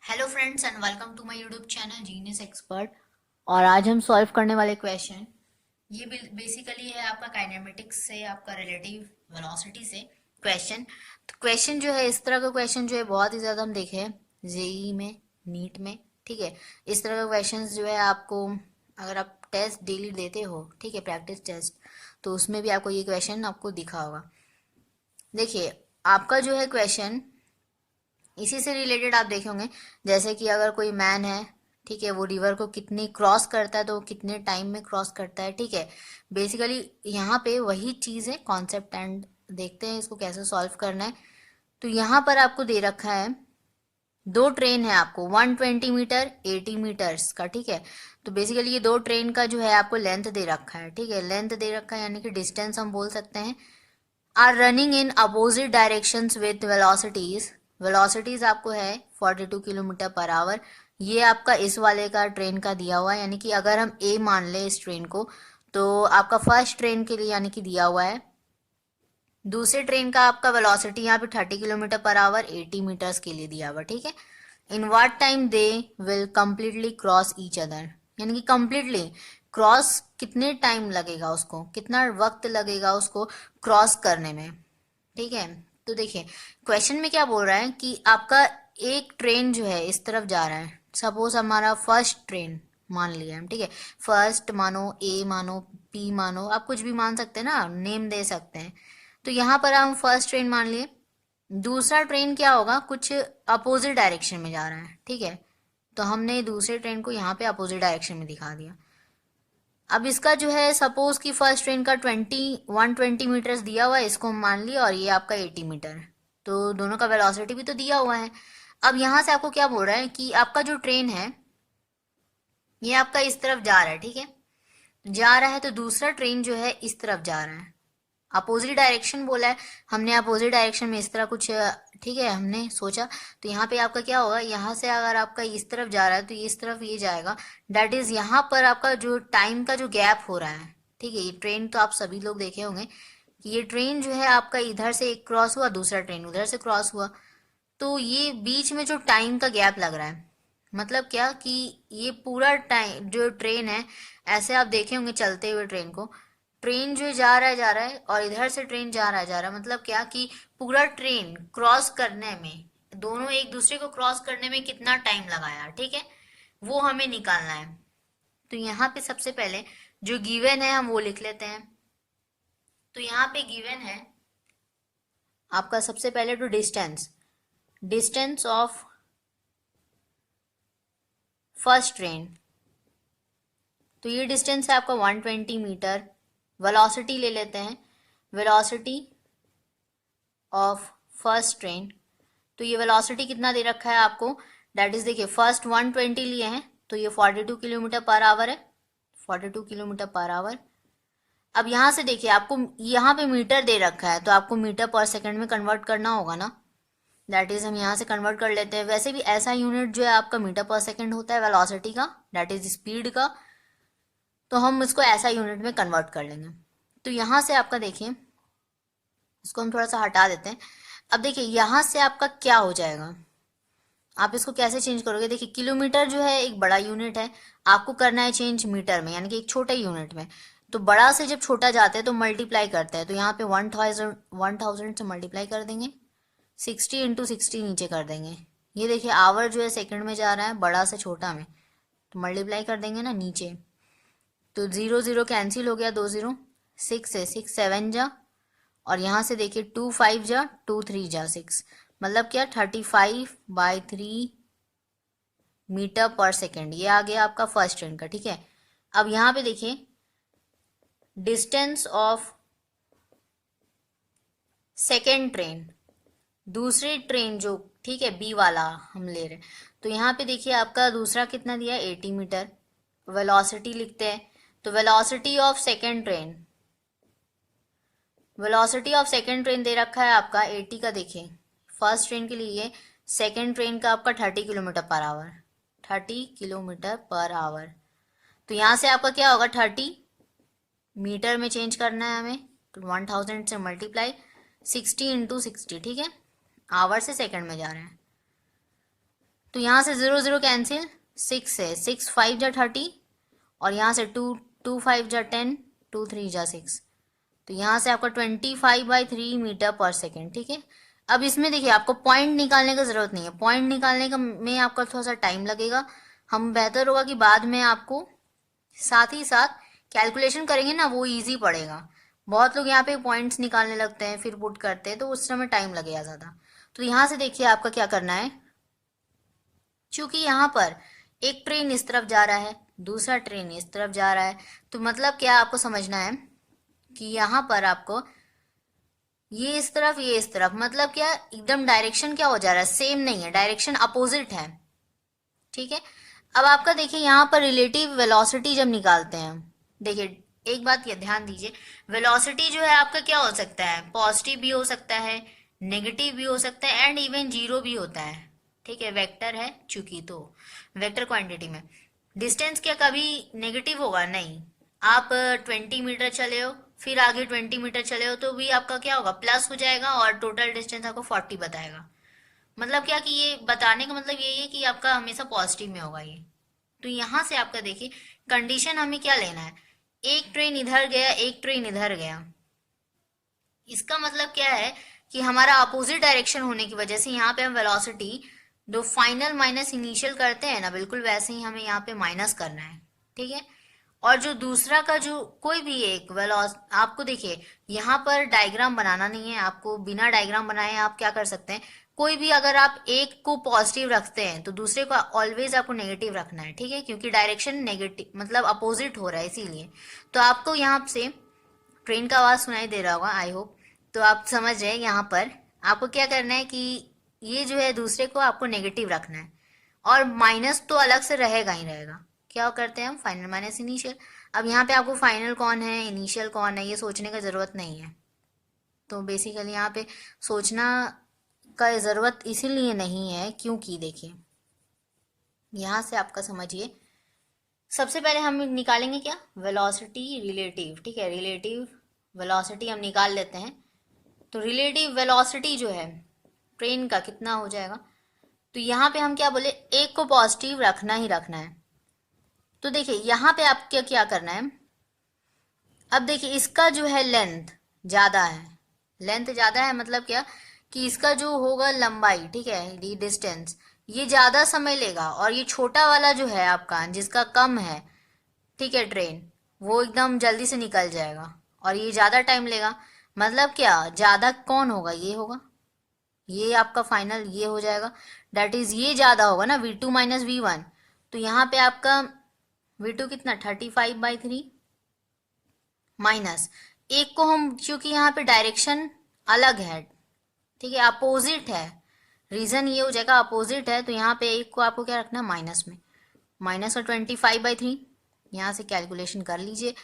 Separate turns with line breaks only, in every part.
Hello friends and welcome to my YouTube channel Genius Expert. और आज हम solve करने वाले क्वेश्चन ये बेसिकली है आपका काइनेमेटिक्स से, आपका रिलेटिव वेलोसिटी से क्वेश्चन। तो क्वेश्चन जो है, इस तरह का क्वेश्चन जो है बहुत ही ज़्यादा हम देखे हैं जेई में, नीट में। ठीक है, इस तरह का क्वेश्चन जो है आपको, अगर आप टेस्ट डेली देते हो, ठीक है, प्रैक्टिस टेस्ट, तो उसमें भी आपको ये क्वेश्चन आपको दिखा होगा। देखिए, आपका जो है क्वेश्चन इसी से रिलेटेड आप देखे होंगे। जैसे कि अगर कोई मैन है, ठीक है, वो रिवर को कितनी क्रॉस करता है, तो वो कितने टाइम में क्रॉस करता है। ठीक है, बेसिकली यहाँ पे वही चीज़ है कॉन्सेप्ट। एंड देखते हैं इसको कैसे सॉल्व करना है। तो यहाँ पर आपको दे रखा है दो ट्रेन है आपको, 120 मीटर 80 मीटर्स का। ठीक है, तो बेसिकली ये दो ट्रेन का जो है आपको लेंथ दे रखा है। ठीक है, लेंथ दे रखा है यानी कि डिस्टेंस हम बोल सकते हैं। Are running in opposite directions with velocities. Velocities आपको है 42 किलोमीटर पर आवर। ये आपका इस वाले का ट्रेन का दिया हुआ है, यानी कि अगर हम ए मान ले इस ट्रेन को, तो आपका फर्स्ट ट्रेन के लिए यानी कि दिया हुआ है। दूसरे ट्रेन का आपका वेलोसिटी यहाँ पे 30 किलोमीटर पर आवर 80 मीटर्स के लिए दिया हुआ। ठीक है, in what time they will completely cross each other, यानी कि कंप्लीटली क्रॉस कितने टाइम लगेगा उसको, कितना वक्त लगेगा उसको क्रॉस करने में। ठीक है, तो देखिए क्वेश्चन में क्या बोल रहा है कि आपका एक ट्रेन जो है इस तरफ जा रहा है। सपोज हमारा फर्स्ट ट्रेन मान लिया हम, ठीक है, फर्स्ट मानो, ए मानो, पी मानो, आप कुछ भी मान सकते हैं ना, नेम दे सकते हैं। तो यहाँ पर हम फर्स्ट ट्रेन मान लिए। दूसरा ट्रेन क्या होगा, कुछ अपोजिट डायरेक्शन में जा रहा है। ठीक है, तो हमने दूसरे ट्रेन को यहाँ पे अपोजिट डायरेक्शन में दिखा दिया। अब इसका जो है, सपोज कि फर्स्ट ट्रेन का 120 मीटर्स दिया हुआ है, इसको हम मान लिया, और ये आपका 80 मीटर। तो दोनों का वेलोसिटी भी तो दिया हुआ है। अब यहाँ से आपको क्या बोल रहा है कि आपका जो ट्रेन है ये आपका इस तरफ जा रहा है। ठीक है, जा रहा है, तो दूसरा ट्रेन जो है इस तरफ जा रहा है। अपोजिट डायरेक्शन बोला है हमने, अपोजिट डायरेक्शन में इस तरह कुछ, ठीक है, हमने सोचा। तो यहाँ पे आपका क्या होगा, यहाँ से अगर आपका इस तरफ जा रहा है तो इस तरफ ये जाएगा। दैट इज यहाँ पर आपका जो टाइम का जो गैप हो रहा है। ठीक है, ये ट्रेन तो आप सभी लोग देखे होंगे कि ये ट्रेन जो है आपका इधर से एक क्रॉस हुआ, दूसरा ट्रेन उधर से क्रॉस हुआ। तो ये बीच में जो टाइम का गैप लग रहा है, मतलब क्या कि ये पूरा टाइम जो ट्रेन है, ऐसे आप देखे होंगे चलते हुए ट्रेन को, ट्रेन जो जा रहा है और इधर से ट्रेन जा रहा है, मतलब क्या कि पूरा ट्रेन क्रॉस करने में, दोनों एक दूसरे को क्रॉस करने में कितना टाइम लगाया, ठीक है, वो हमें निकालना है। तो यहाँ पे सबसे पहले जो गिवन है हम वो लिख लेते हैं। तो यहाँ पे गिवन है आपका सबसे पहले तो distance, distance of first train. तो ये डिस्टेंस है आपका 120 मीटर। वेलोसिटी ले लेते हैं, वेलोसिटी ऑफ फर्स्ट ट्रेन। तो ये वेलोसिटी कितना दे रखा है आपको, दैट इज, देखिए फर्स्ट 120 लिए हैं, तो ये 42 किलोमीटर पर आवर है, 42 किलोमीटर पर आवर। अब यहाँ से देखिए आपको यहाँ पे मीटर दे रखा है, तो आपको मीटर पर सेकंड में कन्वर्ट करना होगा ना। दैट इज हम यहाँ से कन्वर्ट कर लेते हैं। वैसे भी ऐसा यूनिट जो है आपका मीटर पर सेकंड होता है वेलोसिटी का, दैट इज स्पीड का, तो हम इसको ऐसा यूनिट में कन्वर्ट कर लेंगे। तो यहाँ से आपका देखिए, इसको हम थोड़ा सा हटा देते हैं। अब देखिए यहाँ से आपका क्या हो जाएगा, आप इसको कैसे चेंज करोगे। देखिए किलोमीटर जो है एक बड़ा यूनिट है, आपको करना है चेंज मीटर में, यानी कि एक छोटे यूनिट में। तो बड़ा से जब छोटा जाते हैं तो मल्टीप्लाई करते हैं, तो यहाँ पे 1000 से मल्टीप्लाई कर देंगे, 60 इंटू 60 नीचे कर देंगे। ये देखिए आवर जो है सेकंड में जा रहा है, बड़ा से छोटा में, तो मल्टीप्लाई कर देंगे ना नीचे। तो जीरो जीरो कैंसिल हो गया, दो जीरो, सिक्स है, सिक्स सेवन जा, और यहाँ से देखिए 2 5 जा, 2 3 जा 6, मतलब क्या 35/3 मीटर पर सेकेंड। ये आ गया आपका फर्स्ट ट्रेन का। ठीक है, अब यहाँ पे देखिए डिस्टेंस ऑफ सेकेंड ट्रेन, दूसरी ट्रेन जो, ठीक है, बी वाला हम ले रहे हैं, तो यहाँ पे देखिए आपका दूसरा कितना दिया है, 80 मीटर। वेलोसिटी लिखते हैं, तो velocity of second train, velocity of second train दे रखा है आपका 80 का। देखिए फर्स्ट ट्रेन के लिए, सेकेंड ट्रेन का आपका 30 kilometre per hour, 30 kilometre per hour. तो यहाँ से आपका क्या होगा, 30 मीटर में चेंज करना है हमें, तो 1000 से मल्टीप्लाई, 60 इंटू 60, ठीक है, आवर से सेकंड में जा रहे हैं। तो यहाँ से 0 0 कैंसिल, 6 है, 6 5 जा 30, और यहाँ से 2 2 5 जा 10, 2 3 जा 6, तो यहाँ से आपका 25/3 मीटर पर सेकेंड। ठीक है, अब इसमें देखिए आपको पॉइंट निकालने का जरूरत नहीं है, पॉइंट निकालने का में आपका थोड़ा सा टाइम लगेगा। हम बेहतर होगा कि बाद में आपको साथ ही साथ कैलकुलेशन करेंगे ना, वो इजी पड़ेगा। बहुत लोग यहाँ पे पॉइंट्स निकालने लगते हैं फिर पुट करते हैं, तो उस समय टाइम लगेगा ज़्यादा। तो यहाँ से देखिए आपका क्या करना है, चूंकि यहाँ पर एक ट्रेन इस तरफ जा रहा है, दूसरा ट्रेन इस तरफ जा रहा है, तो मतलब क्या आपको समझना है कि यहाँ पर आपको ये इस तरफ ये इस तरफ, मतलब क्या एकदम डायरेक्शन क्या हो जा रहा है, सेम नहीं है, डायरेक्शन अपोजिट है। ठीक है, अब आपका देखिए यहाँ पर रिलेटिव वेलोसिटी जब निकालते हैं, देखिए एक बात ये ध्यान दीजिए, वेलोसिटी जो है आपका क्या हो सकता है, पॉजिटिव भी हो सकता है, नेगेटिव भी हो सकता है, एंड इवन जीरो भी होता है। ठीक है, वेक्टर है चूंकि, तो वेक्टर क्वांटिटी में डिस्टेंस क्या कभी नेगेटिव होगा, नहीं। आप 20 मीटर चले हो, फिर आगे 20 मीटर चले हो, तो भी आपका क्या होगा, प्लस हो जाएगा, और टोटल डिस्टेंस आपको 40 बताएगा। मतलब क्या कि ये बताने का मतलब यही है कि आपका हमेशा पॉजिटिव में होगा ये। तो यहाँ से आपका देखिए कंडीशन हमें क्या लेना है, एक ट्रेन इधर गया, एक ट्रेन इधर गया, इसका मतलब क्या है कि हमारा अपोजिट डायरेक्शन होने की वजह से यहाँ पे हम वेलोसिटी जो फाइनल माइनस इनिशियल करते हैं ना, बिल्कुल वैसे ही हमें यहाँ पे माइनस करना है। ठीक है, और जो दूसरा का जो कोई भी एक वेलोस, आपको देखिए यहाँ पर डायग्राम बनाना नहीं है आपको, बिना डायग्राम बनाए आप क्या कर सकते हैं, कोई भी अगर आप एक को पॉजिटिव रखते हैं तो दूसरे को ऑलवेज आपको नेगेटिव रखना है। ठीक है, क्योंकि डायरेक्शन नेगेटिव मतलब अपोजिट हो रहा है इसीलिए। तो आपको यहाँ से ट्रेन का आवाज सुनाई दे रहा होगा आई होप, तो आप समझ रहे हैं यहाँ पर आपको क्या करना है कि ये जो है दूसरे को आपको नेगेटिव रखना है, और माइनस तो अलग से रहेगा ही रहेगा। क्या करते हैं हम, फाइनल माइनस इनिशियल। अब यहाँ पे आपको फाइनल कौन है इनिशियल कौन है ये सोचने का जरूरत नहीं है, तो बेसिकली यहाँ पे सोचना का जरूरत इसीलिए नहीं है क्योंकि देखिए यहाँ से आपका समझिए, सबसे पहले हम निकालेंगे क्या, वेलोसिटी रिलेटिव। ठीक है, रिलेटिव वेलोसिटी हम निकाल लेते हैं। तो रिलेटिव वेलोसिटी जो है ट्रेन का कितना हो जाएगा, तो यहाँ पे हम क्या बोले, एक को पॉजिटिव रखना ही रखना है। तो देखिए यहाँ पे आप क्या क्या करना है, अब देखिए इसका जो है लेंथ ज्यादा है, लेंथ ज्यादा है मतलब क्या कि इसका जो होगा लंबाई, ठीक है, ये डिस्टेंस ये ज्यादा समय लेगा, और ये छोटा वाला जो है आपका जिसका कम है, ठीक है, ट्रेन वो एकदम जल्दी से निकल जाएगा, और ये ज्यादा टाइम लेगा। मतलब क्या ज्यादा कौन होगा, ये होगा, ये आपका फाइनल ये हो जाएगा, डेट इज ये ज्यादा होगा ना, V2 - V1। तो यहाँ पे आपका V2 कितना 35/3 माइनस एक को हम, क्योंकि यहाँ पे डायरेक्शन अलग है, ठीक है, अपोजिट है, रीजन ये हो जाएगा अपोजिट है, तो यहाँ पे एक को आपको क्या रखना है माइनस में, माइनस और 25/3, यहाँ से कैलकुलेशन कर लीजिए।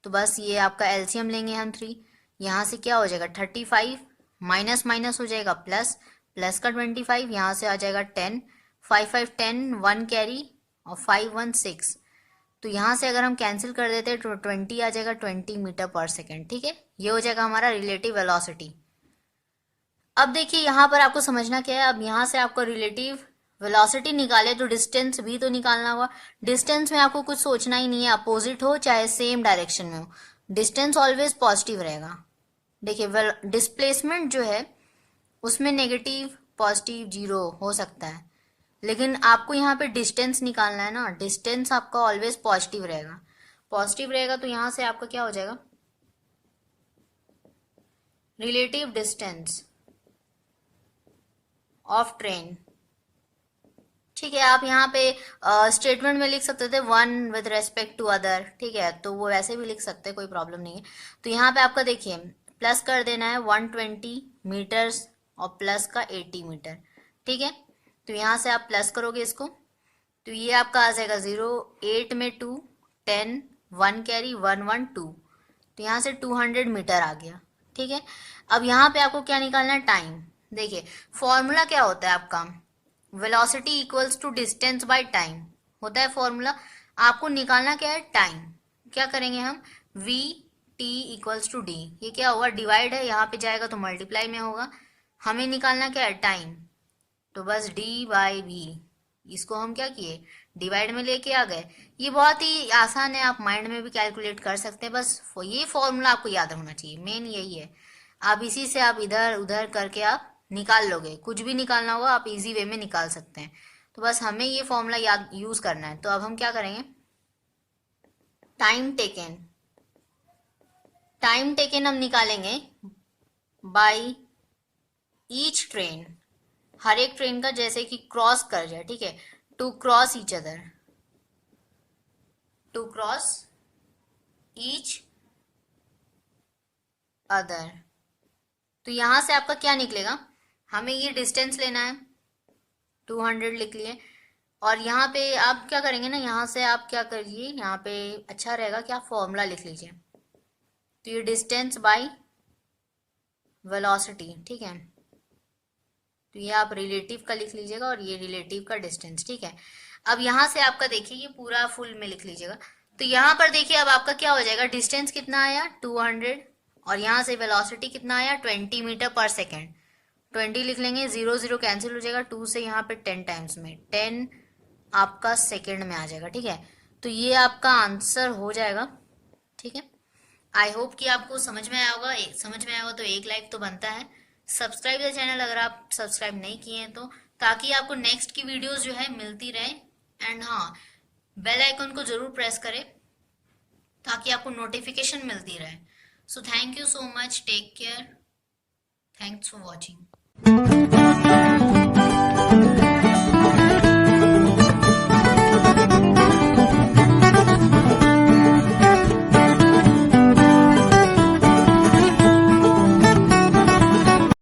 तो बस ये आपका एलसीएम लेंगे हम 3, यहाँ से क्या हो जाएगा 35, माइनस माइनस हो जाएगा प्लस, प्लस का 25, यहाँ से आ जाएगा 10, 5 5 10, 1 कैरी, और 5 1 6। तो यहाँ से अगर हम कैंसिल कर देते हैं तो 20 आ जाएगा, 20 मीटर पर सेकेंड। ठीक है, ये हो जाएगा हमारा रिलेटिव वेलोसिटी। अब देखिए यहाँ पर आपको समझना क्या है, अब यहाँ से आपको रिलेटिव वेलोसिटी निकाले तो डिस्टेंस भी तो निकालना होगा। डिस्टेंस में आपको कुछ सोचना ही नहीं है, अपोजिट हो चाहे सेम डायरेक्शन में हो, डिस्टेंस ऑलवेज पॉजिटिव रहेगा। देखिए डिस्प्लेसमेंट जो है उसमें नेगेटिव पॉजिटिव जीरो हो सकता है, लेकिन आपको यहाँ पे डिस्टेंस निकालना है ना, डिस्टेंस आपका ऑलवेज पॉजिटिव रहेगा, पॉजिटिव रहेगा। तो यहाँ से आपका क्या हो जाएगा, रिलेटिव डिस्टेंस ऑफ ट्रेन। ठीक है, आप यहाँ पे स्टेटमेंट में लिख सकते थे 1 विद रेस्पेक्ट टू अदर, ठीक है, तो वो वैसे भी लिख सकते हैं, कोई प्रॉब्लम नहीं है। तो यहाँ पे आपका देखिए प्लस कर देना है 120 मीटर्स और प्लस का 80 मीटर। ठीक है, तो यहाँ से आप प्लस करोगे इसको, तो ये आपका आ जाएगा 0, 8 में 2, 10, 1 कैरी 1 1 2, तो यहाँ से 200 मीटर आ गया। ठीक है, अब यहाँ पे आपको क्या निकालना है, टाइम। देखिए फॉर्मूला क्या होता है आपका, velocity equals to distance by time होता है फॉर्मूला। आपको निकालना क्या है, टाइम। क्या करेंगे हम, v t equals to d, ये क्या होगा, डिवाइड है, यहाँ पे जाएगा तो मल्टीप्लाई में होगा, हमें निकालना क्या है टाइम, तो बस d/v, इसको हम क्या किए, डिवाइड में लेके आ गए। ये बहुत ही आसान है, आप माइंड में भी कैलकुलेट कर सकते हैं, बस ये फॉर्मूला आपको याद होना चाहिए, मेन यही है। आप इसी से आप इधर उधर करके आप निकाल लोगे, कुछ भी निकालना होगा आप इजी वे में निकाल सकते हैं। तो बस हमें ये फॉर्मूला याद यूज करना है। तो अब हम क्या करेंगे, टाइम टेकन हम निकालेंगे बाई ईच ट्रेन, हर एक ट्रेन का जैसे कि क्रॉस कर जाए, ठीक है, to cross each other, to cross each other. तो यहां से आपका क्या निकलेगा, हमें ये डिस्टेंस लेना है, 200 लिख लिए। और यहाँ पे आप क्या करेंगे ना, यहाँ से आप क्या करिए, यहाँ पे अच्छा रहेगा कि आप फॉर्मूला लिख लीजिए। तो ये डिस्टेंस बाय वेलोसिटी, ठीक है, तो ये आप रिलेटिव का लिख लीजिएगा और ये रिलेटिव का डिस्टेंस, ठीक है। अब यहाँ से आपका देखिए ये पूरा फुल में लिख लीजिएगा। तो यहाँ पर देखिए अब आपका क्या हो जाएगा, डिस्टेंस कितना आया 200, और यहाँ से वेलोसिटी कितना आया 20 मीटर पर सेकेंड। 20 लिख लेंगे, 0 0 कैंसिल हो जाएगा, 2 से यहाँ पे 10 टाइम्स में 10 आपका सेकेंड में आ जाएगा, ठीक है। तो ये आपका आंसर हो जाएगा, ठीक है। आई होप कि आपको समझ में आया होगा, समझ में आया होगा तो एक लाइक तो बनता है। सब्सक्राइब द चैनल अगर आप सब्सक्राइब नहीं किए हैं तो, ताकि आपको नेक्स्ट की वीडियोस जो है मिलती रहे। एंड हाँ, बेल आइकन को जरूर प्रेस करें ताकि आपको नोटिफिकेशन मिलती रहे। So thank you so much, take care, thanks for watching.